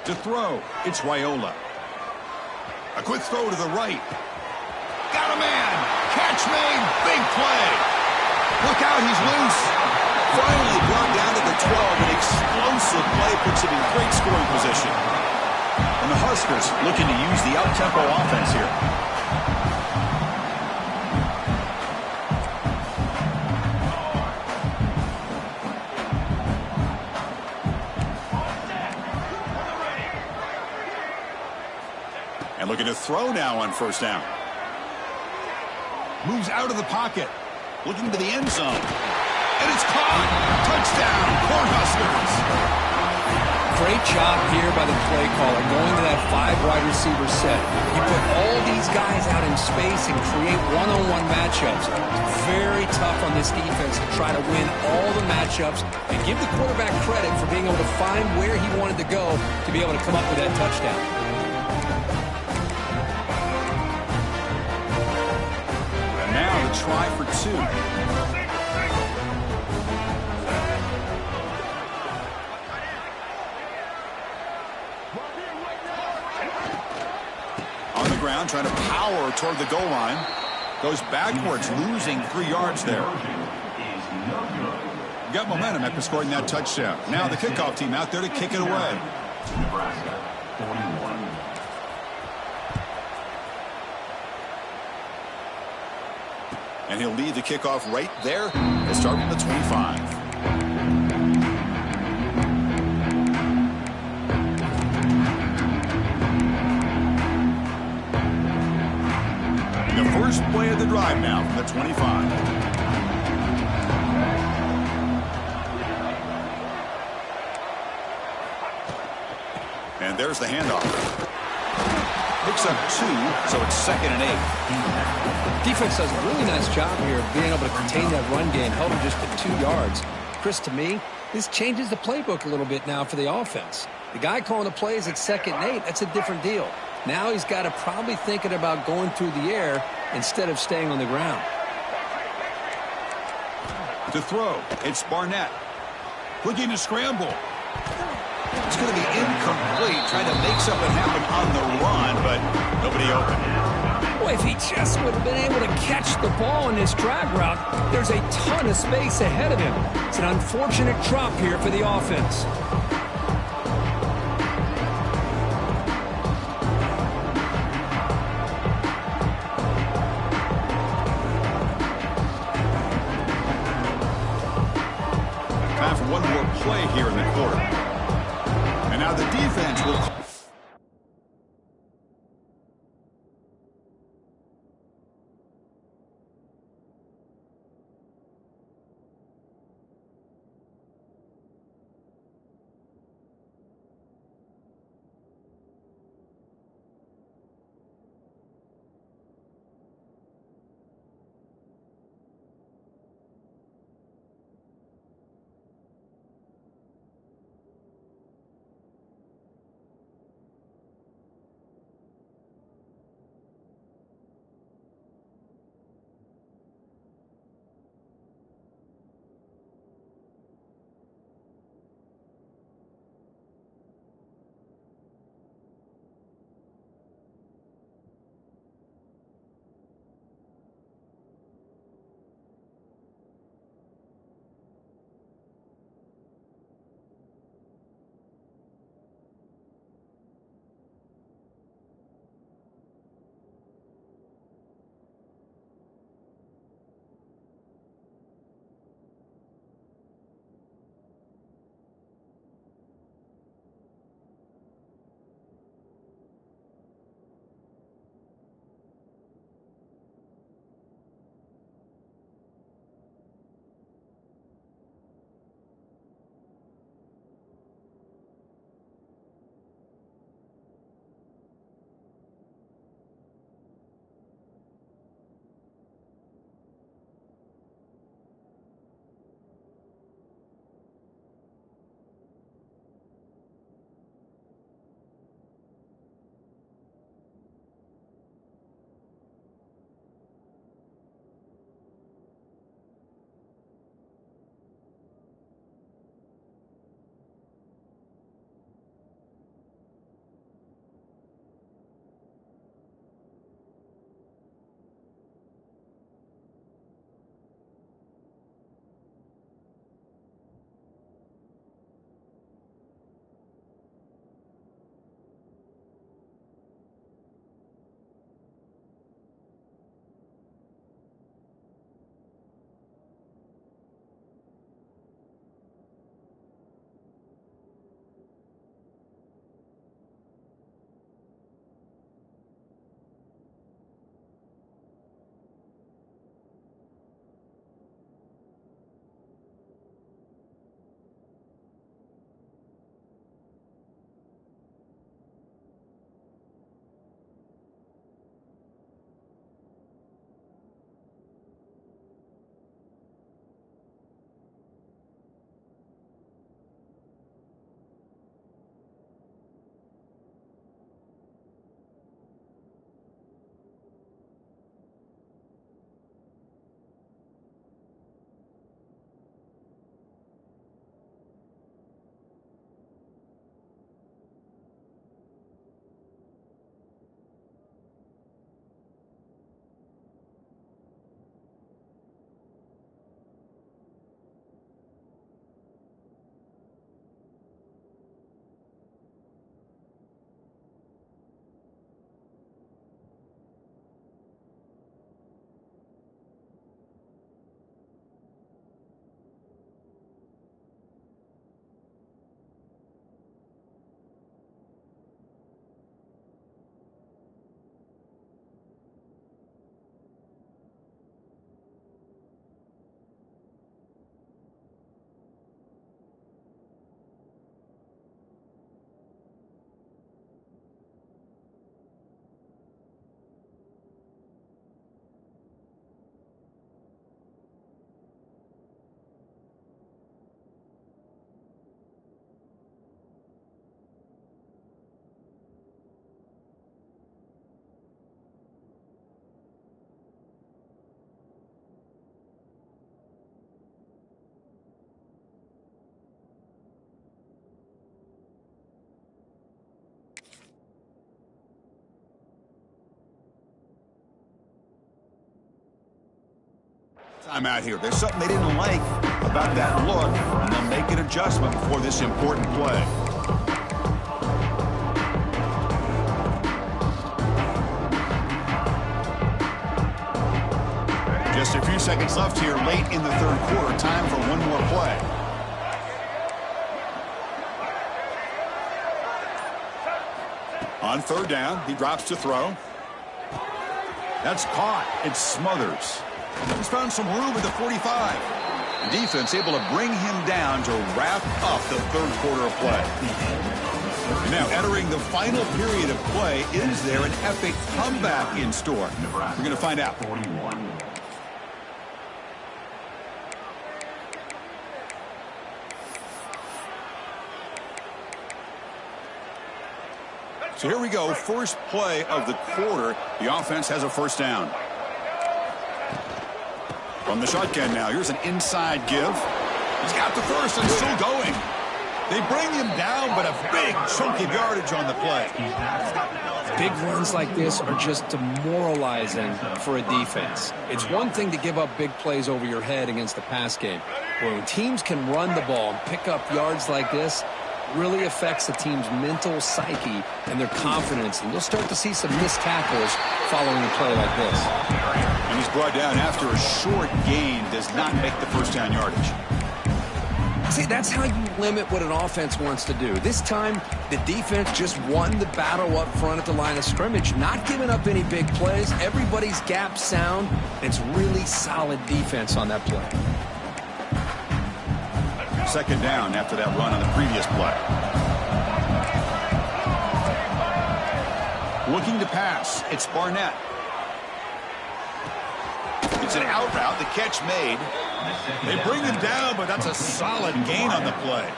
To throw, it's Raiola. A quick throw to the right. Got a man. Catch made. Big play. Look out, he's loose. Finally brought down to the 12. An explosive play puts him in great scoring position. And the Huskers looking to use the up-tempo offense here. And looking to throw now on first down. Moves out of the pocket. Looking to the end zone. And it's caught. Touchdown, Cornhuskers. Great job here by the play caller, going to that 5 wide receiver set. You put all these guys out in space and create one-on-one matchups. Very tough on this defense to try to win all the matchups and give the quarterback credit for being able to find where he wanted to go to be able to come up with that touchdown. Now the try for 2. ground, trying to power toward the goal line. Goes backwards, losing 3 yards there. Got momentum after scoring that touchdown. Now the kickoff team out there to kick it away. Nebraska, 41. And he'll lead the kickoff right there. He'll start from the 25. The first play of the drive now from the 25. And there's the handoff. Picks up 2, so it's 2nd and 8. Defense does a really nice job here of being able to contain that run game, held him just to 2 yards. Chris, to me, this changes the playbook a little bit now for the offense. The guy calling the plays at 2nd and 8, that's a different deal. Now he's got to probably thinking about going through the air instead of staying on the ground. To throw, it's Barnett. Looking to scramble. It's going to be incomplete, trying to make something happen on the run, but nobody open. Boy, if he just would have been able to catch the ball in this drag route, there's a ton of space ahead of him. It's an unfortunate drop here for the offense. Time for one more play here in the quarter. And now the defense will... Time out here. There's something they didn't like about that look, and they'll make an adjustment before this important play. Just a few seconds left here late in the third quarter. Time for one more play. On third down, he drops to throw. That's caught. It's Smothers. He's found some room at the 45. The defense able to bring him down to wrap up the third quarter of play. Now entering the final period of play, is there an epic comeback in store? We're going to find out. 41. So here we go, first play of the quarter. The offense has a first down. From the shotgun now, here's an inside give. He's got the first and still going. They bring him down, but a big chunk of yardage on the play. Big runs like this are just demoralizing for a defense. It's one thing to give up big plays over your head against the pass game. But when teams can run the ball and pick up yards like this, really affects the team's mental psyche and their confidence. And you'll start to see some missed tackles following a play like this. And he's brought down after a short gain, does not make the first down yardage. See, that's how you limit what an offense wants to do. This time, the defense just won the battle up front at the line of scrimmage, not giving up any big plays. Everybody's gap sound. It's really solid defense on that play. Second down after that run on the previous play. Looking to pass. It's Barnett. It's an out route. The catch made. They bring him down, but that's a solid gain on the play.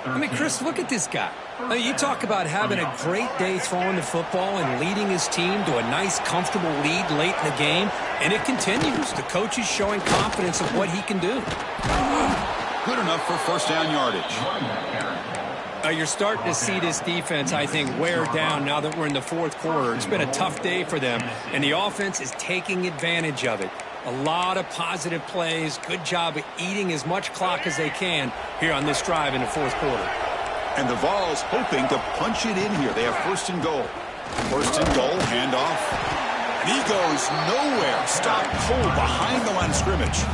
I mean, Chris, look at this guy. I mean, you talk about having a great day throwing the football and leading his team to a nice, comfortable lead late in the game, and it continues. The coach is showing confidence of what he can do. Good enough for first down yardage. You're starting to see this defense, I think, wear down now that we're in the fourth quarter. It's been a tough day for them, and the offense is taking advantage of it. A lot of positive plays. Good job of eating as much clock as they can here on this drive in the fourth quarter. And the Vols hoping to punch it in here. They have first and goal. First and goal, handoff. And he goes nowhere. Stop cold behind the line of scrimmage.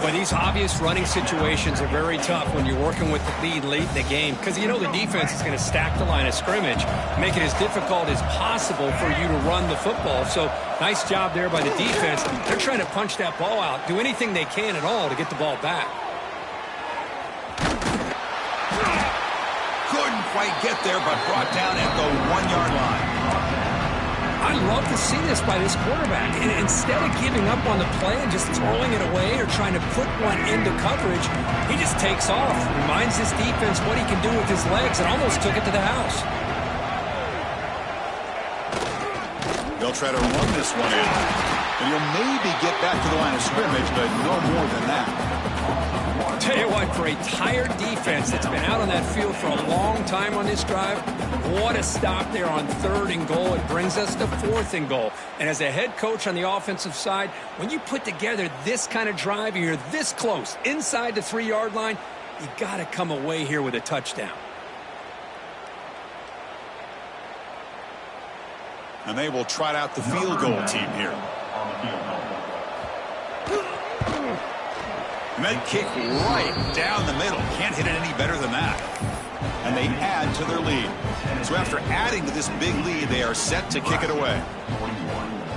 Well, these obvious running situations are very tough when you're working with the lead late in the game because you know the defense is going to stack the line of scrimmage, make it as difficult as possible for you to run the football. So nice job there by the defense. They're trying to punch that ball out, do anything they can at all to get the ball back. Couldn't quite get there, but brought down at the 1-yard line. I love to see this by this quarterback. And instead of giving up on the play and just throwing it away or trying to put one into coverage, he just takes off, reminds his defense what he can do with his legs, and almost took it to the house. They'll try to run this one in. And he'll maybe get back to the line of scrimmage, but no more than that. Tell you what, for a tired defense that's been out on that field for a long time on this drive, what a stop there on third and goal. It brings us to fourth and goal. And as a head coach on the offensive side, when you put together this kind of drive, you're this close, inside the 3-yard line, you got to come away here with a touchdown. And they will trot out the field goal team here. And that kick right down the middle. Can't hit it any better than that. And they add to their lead. So after adding to this big lead, they are set to kick it away.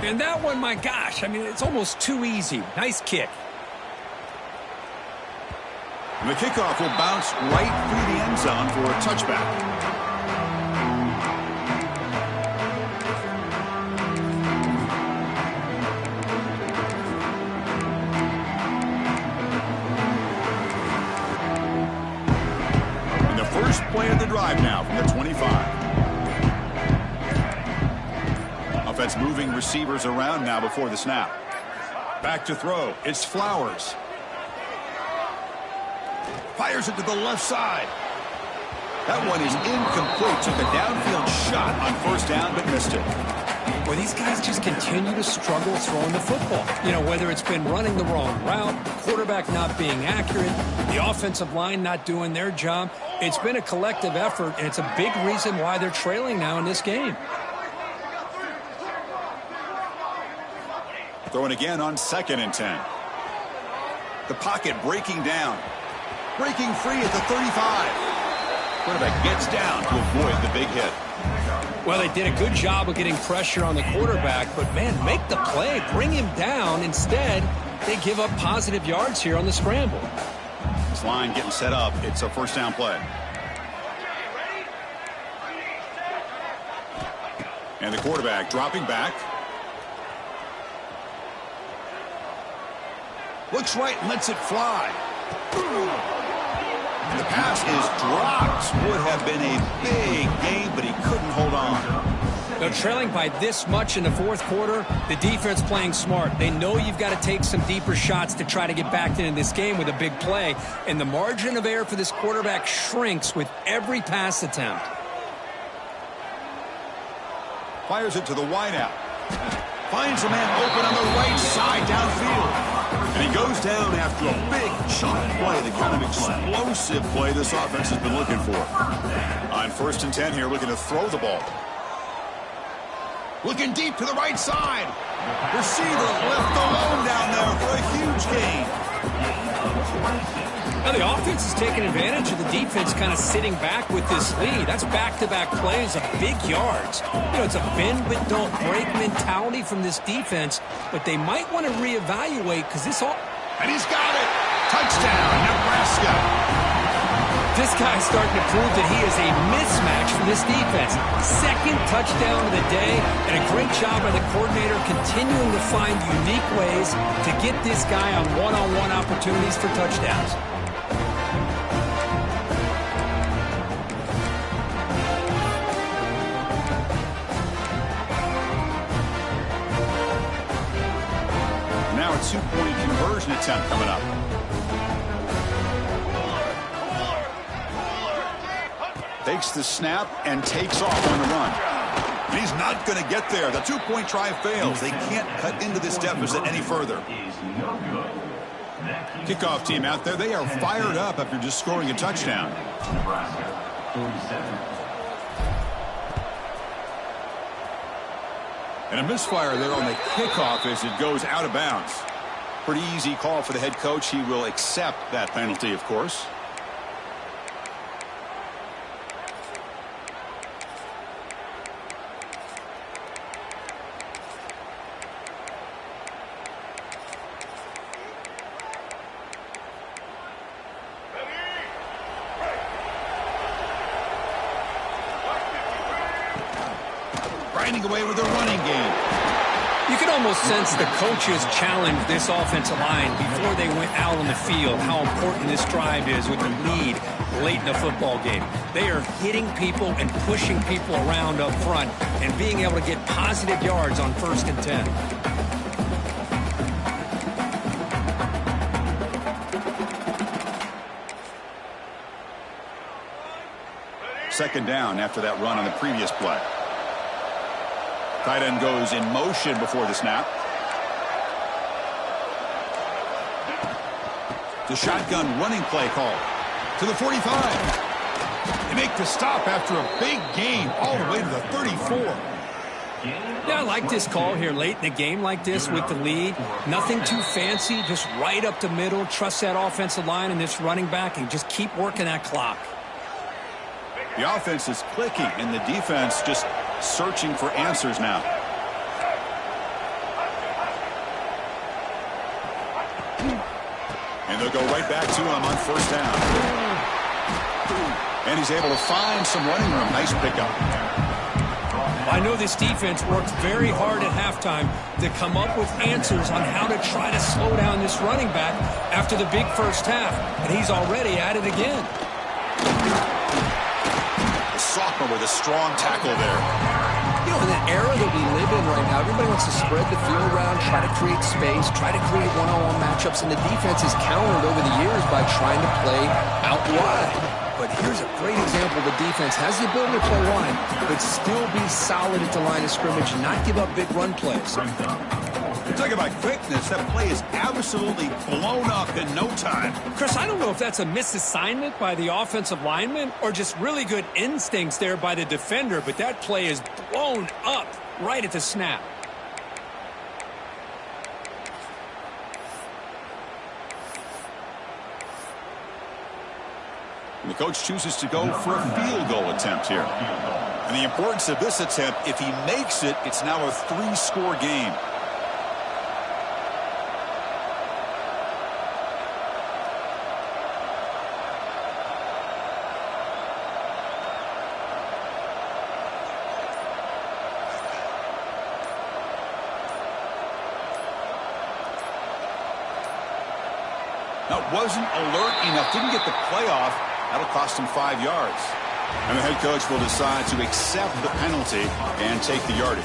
And that one, my gosh, I mean, it's almost too easy. Nice kick. And the kickoff will bounce right through the end zone for a touchback. First play of the drive now from the 25. Offense moving receivers around now before the snap. Back to throw. It's Flowers. Fires it to the left side. That one is incomplete. Took a downfield shot on first down, but missed it. where these guys just continue to struggle throwing the football. You know, whether it's been running the wrong route, the quarterback not being accurate, the offensive line not doing their job. It's been a collective effort, and it's a big reason why they're trailing now in this game. Throwing again on 2nd and 10. The pocket breaking down. Breaking free at the 35. Quarterback gets down to avoid the big hit. Well, they did a good job of getting pressure on the quarterback, but, man, make the play. Bring him down. Instead, they give up positive yards here on the scramble. This line getting set up. It's a first down play. And the quarterback dropping back. Looks right and lets it fly. And the pass is dropped. Would have been a big game, but he couldn't hold on. They're trailing by this much in the fourth quarter. The defense playing smart. They know you've got to take some deeper shots to try to get back into this game with a big play. And the margin of error for this quarterback shrinks with every pass attempt. Fires it to the wideout. Finds a man open on the right side downfield. And he goes down after a big chunk play, the kind of explosive play this offense has been looking for. On 1st and 10 here, looking to throw the ball. Looking deep to the right side. Receiver left alone down there for a huge gain. Now the offense is taking advantage of the defense kind of sitting back with this lead. That's back-to-back plays of big yards. You know, it's a bend but don't break mentality from this defense, but they might want to reevaluate because this all... And he's got it! Touchdown, Nebraska! This guy's starting to prove that he is a mismatch for this defense. 2nd touchdown of the day, and a great job by the coordinator continuing to find unique ways to get this guy on one-on-one opportunities for touchdowns. Now a 2-point conversion attempt coming up. Takes the snap and takes off on the run. And he's not going to get there. The 2-point try fails. They can't cut into this deficit any further. Kickoff team out there. They are fired up after just scoring a touchdown. And a misfire there on the kickoff as it goes out of bounds. Pretty easy call for the head coach. He will accept that penalty, of course. Grinding away with a running game. You can almost sense the coaches challenge this offensive line before they went out on the field, how important this drive is with the lead late in the football game. They are hitting people and pushing people around up front and being able to get positive yards on 1st and 10. Second down after that run on the previous play. Tight end goes in motion before the snap. The shotgun running play call to the 45. They make the stop after a big gain all the way to the 34. Yeah, I like this call here late in the game like this with the lead. Nothing too fancy, just right up the middle. Trust that offensive line and this running back and just keep working that clock. The offense is clicking and the defense just searching for answers now. And they'll go right back to him on 1st down. And he's able to find some running room. Nice pickup. I know this defense worked very hard at halftime to come up with answers on how to try to slow down this running back after the big first half. And he's already at it again. The sophomore with a strong tackle there. You know, in the era that we live in right now, everybody wants to spread the field around, try to create space, try to create one-on-one matchups, and the defense is countered over the years by trying to play out wide. But here's a great example. The defense has the ability to play line, but still be solid at the line of scrimmage and not give up big run plays. Talk about quickness. That play is absolutely blown up in no time. Chris, I don't know if that's a misassignment by the offensive lineman or just really good instincts there by the defender, but that play is blown up right at the snap. And the coach chooses to go for a field goal attempt here. And the importance of this attempt, if he makes it, it's now a 3-score game. Now, wasn't alert enough, didn't get the play off. That'll cost him 5 yards. And the head coach will decide to accept the penalty and take the yardage.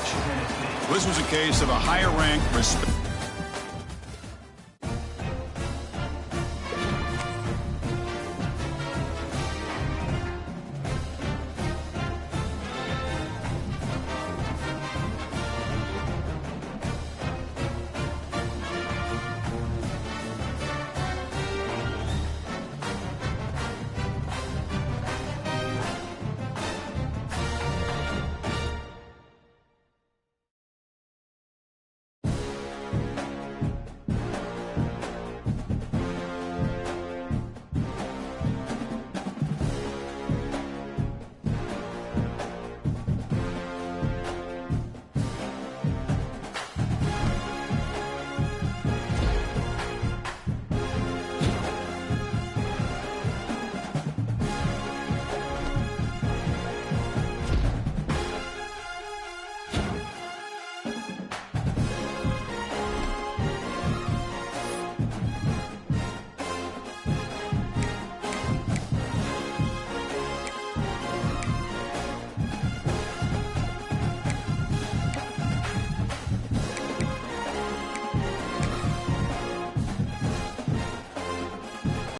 This was a case of a higher rank respect.